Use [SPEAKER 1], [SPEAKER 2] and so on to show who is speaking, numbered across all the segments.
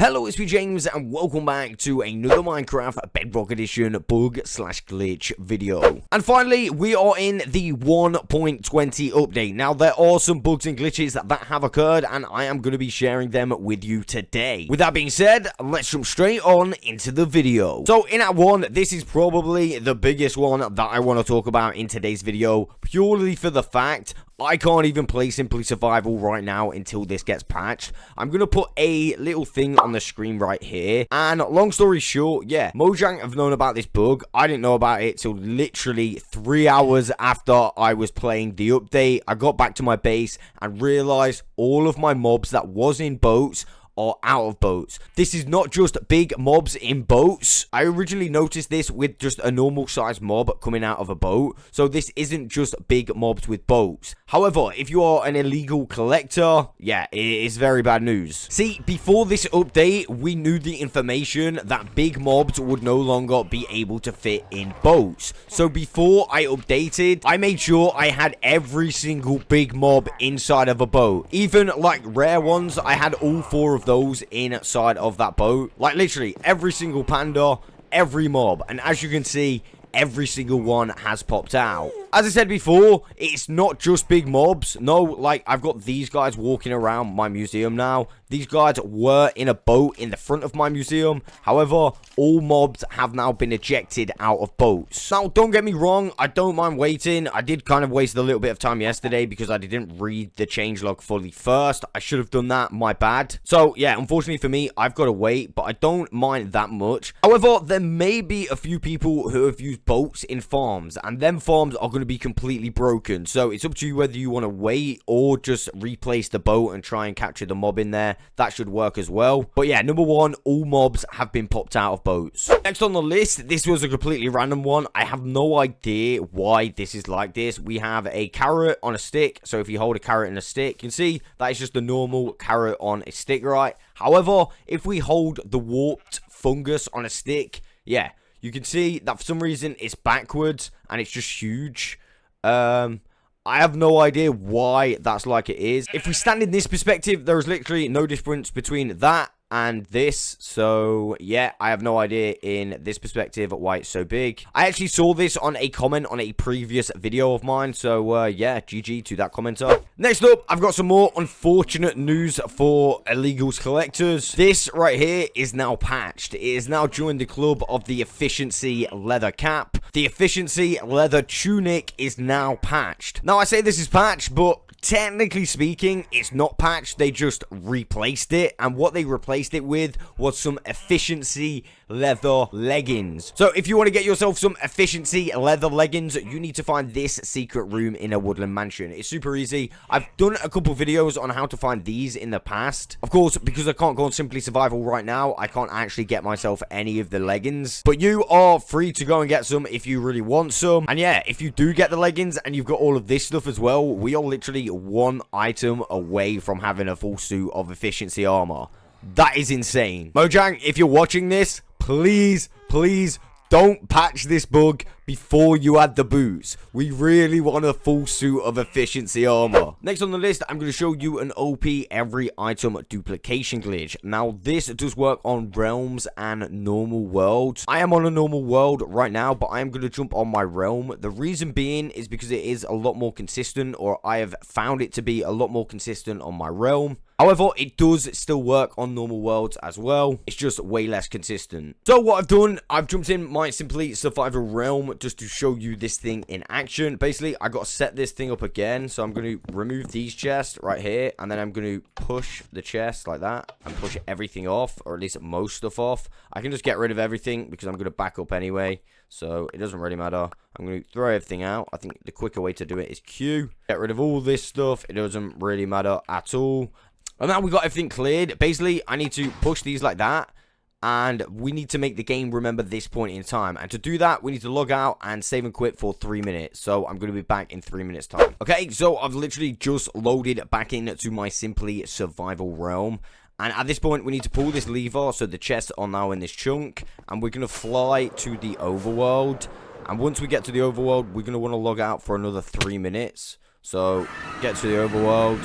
[SPEAKER 1] Hello, it's me James and welcome back to another Minecraft Bedrock Edition bug/glitch video. And finally, we are in the 1.20 update. Now, there are some bugs and glitches that have occurred and I am going to be sharing them with you today. With that being said, let's jump straight on into the video. So, in Act 1, this is probably the biggest one that I want to talk about in today's video, purely for the fact I can't even play Simply Survival right now until this gets patched. I'm going to put a little thing on the screen right here. And long story short, yeah, Mojang have known about this bug. I didn't know about it till literally 3 hours after I was playing the update. I got back to my base and realized all of my mobs that was in boats are out of boats. This is not just big mobs in boats. I originally noticed this with just a normal sized mob coming out of a boat, so this isn't just big mobs with boats. However, if you are an illegal collector, yeah, it is very bad news. See, before this update, we knew the information that big mobs would no longer be able to fit in boats. So before I updated, I made sure I had every single big mob inside of a boat. Even like rare ones, I had all 4 of those inside of that boat. Like literally every single panda, every mob, and as you can see, every single one has popped out. As I said before, it's not just big mobs. No, like I've got these guys walking around my museum now. These guys were in a boat in the front of my museum. However, all mobs have now been ejected out of boats. Now, don't get me wrong, I don't mind waiting. I did kind of waste a little bit of time yesterday because I didn't read the changelog fully first. I should have done that, my bad. So, yeah, unfortunately for me, I've got to wait, but I don't mind that much. However, there may be a few people who have used boats in farms, and them farms are going to be completely broken. So, it's up to you whether you want to wait or just replace the boat and try and capture the mob in there. That should work as well. But yeah, number 1, all mobs have been popped out of boats. Next on the list, this was a completely random one. I have no idea why this is like this. We have a carrot on a stick. So if you hold a carrot and a stick, you can see that is just a normal carrot on a stick, right? However, if we hold the warped fungus on a stick, yeah, you can see that for some reason it's backwards and it's just huge. I have no idea why that's like it is. If we stand in this perspective, there is literally no difference between that and this. So yeah, I have no idea in this perspective why it's so big. I actually saw this on a comment on a previous video of mine. So yeah, GG to that commenter. Next up, I've got some more unfortunate news for illegals collectors. This right here is now patched. It is now joined the club of the efficiency leather cap. The efficiency leather tunic is now patched. Now I say this is patched, but technically speaking, it's not patched. They just replaced it, and what they replaced it with was some efficiency leather leggings. So if you want to get yourself some efficiency leather leggings, you need to find this secret room in a woodland mansion. It's super easy. I've done a couple videos on how to find these in the past. Of course, because I can't go on Simply Survival right now, I can't actually get myself any of the leggings, but you are free to go and get some if you really want some. And yeah, if you do get the leggings and you've got all of this stuff as well, we are literally 1 item away from having a full suit of efficiency armor. That is insane. Mojang, if you're watching this, please don't patch this bug before you add the boots. We really want a full suit of efficiency armor. Next on the list, I'm going to show you an OP every item duplication glitch. Now, this does work on realms and normal worlds. I am on a normal world right now, but I am going to jump on my realm. The reason being is because it is a lot more consistent, or I have found it to be a lot more consistent on my realm. However, it does still work on normal worlds as well. It's just way less consistent. So what I've done, I've jumped in my Simply Survival realm just to show you this thing in action. Basically, I got to set this thing up again. So I'm going to remove these chests right here. And then I'm going to push the chest like that and push everything off, or at least most stuff off. I can just get rid of everything because I'm going to back up anyway. So it doesn't really matter. I'm going to throw everything out. I think the quicker way to do it is Q. Get rid of all this stuff. It doesn't really matter at all. And now we got everything cleared. Basically, I need to push these like that. And we need to make the game remember this point in time. And to do that, we need to log out and save and quit for 3 minutes. So I'm going to be back in 3 minutes time. Okay, so I've literally just loaded back into my Simply Survival realm. And at this point, we need to pull this lever. So the chests are now in this chunk. And we're going to fly to the overworld. And once we get to the overworld, we're going to want to log out for another 3 minutes. So get to the overworld.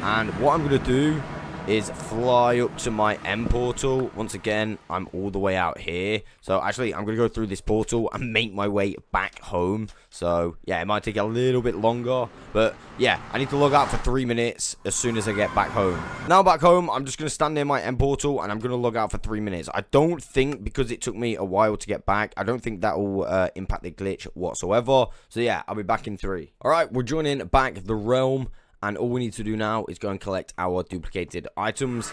[SPEAKER 1] And what I'm going to do is fly up to my end portal. Once again, I'm all the way out here. So actually, I'm going to go through this portal and make my way back home. So yeah, it might take a little bit longer. But yeah, I need to log out for 3 minutes as soon as I get back home. Now back home, I'm just going to stand near my end portal and I'm going to log out for 3 minutes. I don't think, because it took me a while to get back, I don't think that will impact the glitch whatsoever. So yeah, I'll be back in 3. Alright, we're joining back the realm. And all we need to do now is go and collect our duplicated items.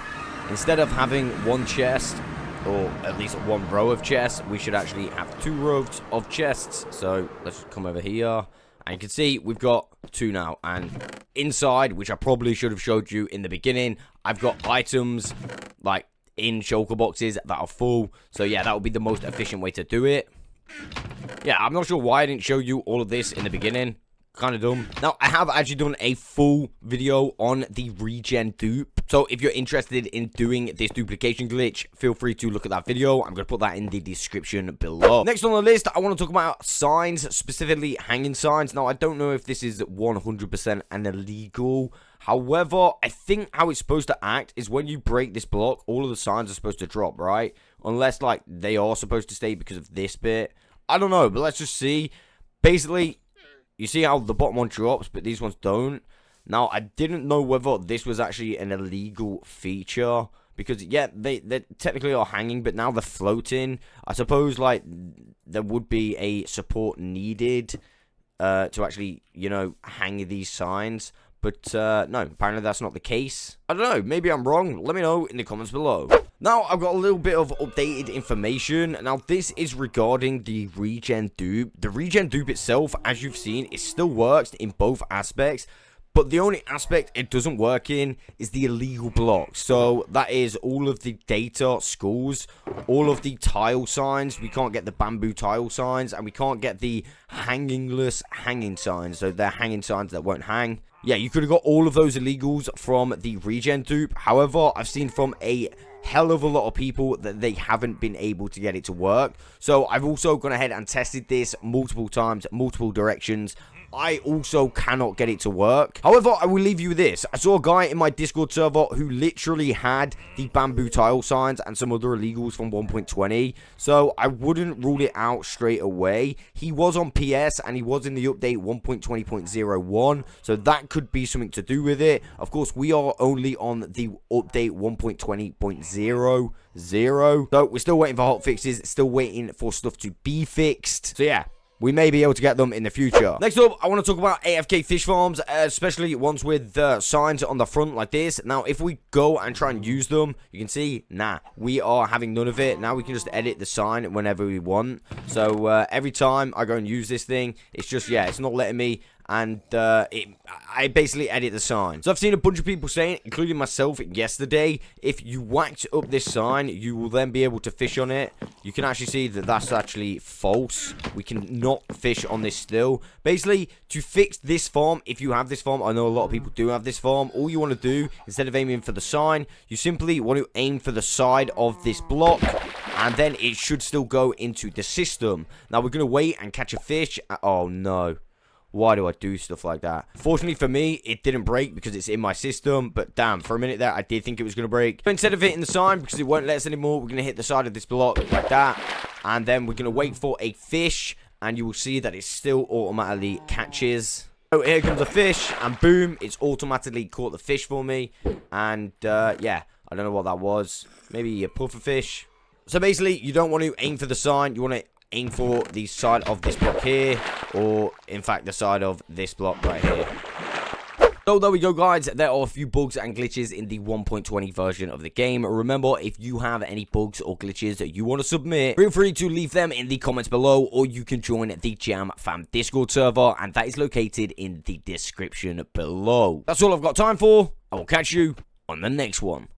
[SPEAKER 1] Instead of having one chest, or at least one row of chests, we should actually have 2 rows of chests. So let's come over here. And you can see we've got 2 now. And inside, which I probably should have showed you in the beginning, I've got items like in shulker boxes that are full. So yeah, that would be the most efficient way to do it. Yeah, I'm not sure why I didn't show you all of this in the beginning. Kind of dumb. Now, I have actually done a full video on the Regen dupe. So, if you're interested in doing this duplication glitch, feel free to look at that video. I'm going to put that in the description below. Next on the list, I want to talk about signs, specifically hanging signs. Now, I don't know if this is 100% an illegal. However, I think how it's supposed to act is when you break this block, all of the signs are supposed to drop, right? Unless, like, they are supposed to stay because of this bit. I don't know, but let's just see. Basically, you see how the bottom one drops, but these ones don't. Now, I didn't know whether this was actually an illegal feature. Because, yeah, they technically are hanging, but now they're floating. I suppose, like, there would be a support needed to actually, you know, hang these signs. But, no, apparently that's not the case. I don't know, maybe I'm wrong. Let me know in the comments below. Now, I've got a little bit of updated information. Now, this is regarding the Regen dupe. The Regen dupe itself, as you've seen, it still works in both aspects. But the only aspect it doesn't work in is the illegal blocks. So, that is all of the data schools, all of the tile signs. We can't get the bamboo tile signs, and we can't get the hangingless hanging signs. So, they're hanging signs that won't hang. Yeah, you could have got all of those illegals from the Regen dupe. However, I've seen from a hell of a lot of people that they haven't been able to get it to work. So I've also gone ahead and tested this multiple times, multiple directions. I also cannot get it to work. However, I will leave you with this. I saw a guy in my Discord server who literally had the bamboo tile signs and some other illegals from 1.20. So I wouldn't rule it out straight away. He was on PS and he was in the update 1.20.01. So that could be something to do with it. Of course, we are only on the update 1.20.00. So we're still waiting for hot fixes. Still waiting for stuff to be fixed. So yeah, we may be able to get them in the future. Next up, I want to talk about AFK fish farms, especially ones with signs on the front like this. Now, if we go and try and use them, you can see, nah, we are having none of it. Now we can just edit the sign whenever we want. So every time I go and use this thing, it's just, yeah, it's not letting me. And I basically edit the sign. So I've seen a bunch of people saying, including myself yesterday, if you whacked up this sign, you will then be able to fish on it. You can actually see that that's actually false. We can not fish on this still. Basically, to fix this farm, if you have this farm, I know a lot of people do have this farm, all you want to do, instead of aiming for the sign, you simply want to aim for the side of this block, and then it should still go into the system. Now, we're going to wait and catch a fish. Oh, no. Why do I do stuff like that? Fortunately for me, it didn't break because it's in my system. But damn, for a minute there, I did think it was going to break. So instead of hitting the sign, because it won't let us anymore, we're going to hit the side of this block like that. And then we're going to wait for a fish. And you will see that it still automatically catches. So here comes a fish. And boom, it's automatically caught the fish for me. And yeah, I don't know what that was. Maybe a puffer fish. So basically, you don't want to aim for the sign. You want to aim for the side of this block here, or in fact the side of this block right here. So there we go, guys. There are a few bugs and glitches in the 1.20 version of the game. Remember, if you have any bugs or glitches that you want to submit, feel free to leave them in the comments below, or you can join the Jam Fam Discord server, and that is located in the description below. That's all I've got time for. I will catch you on the next one.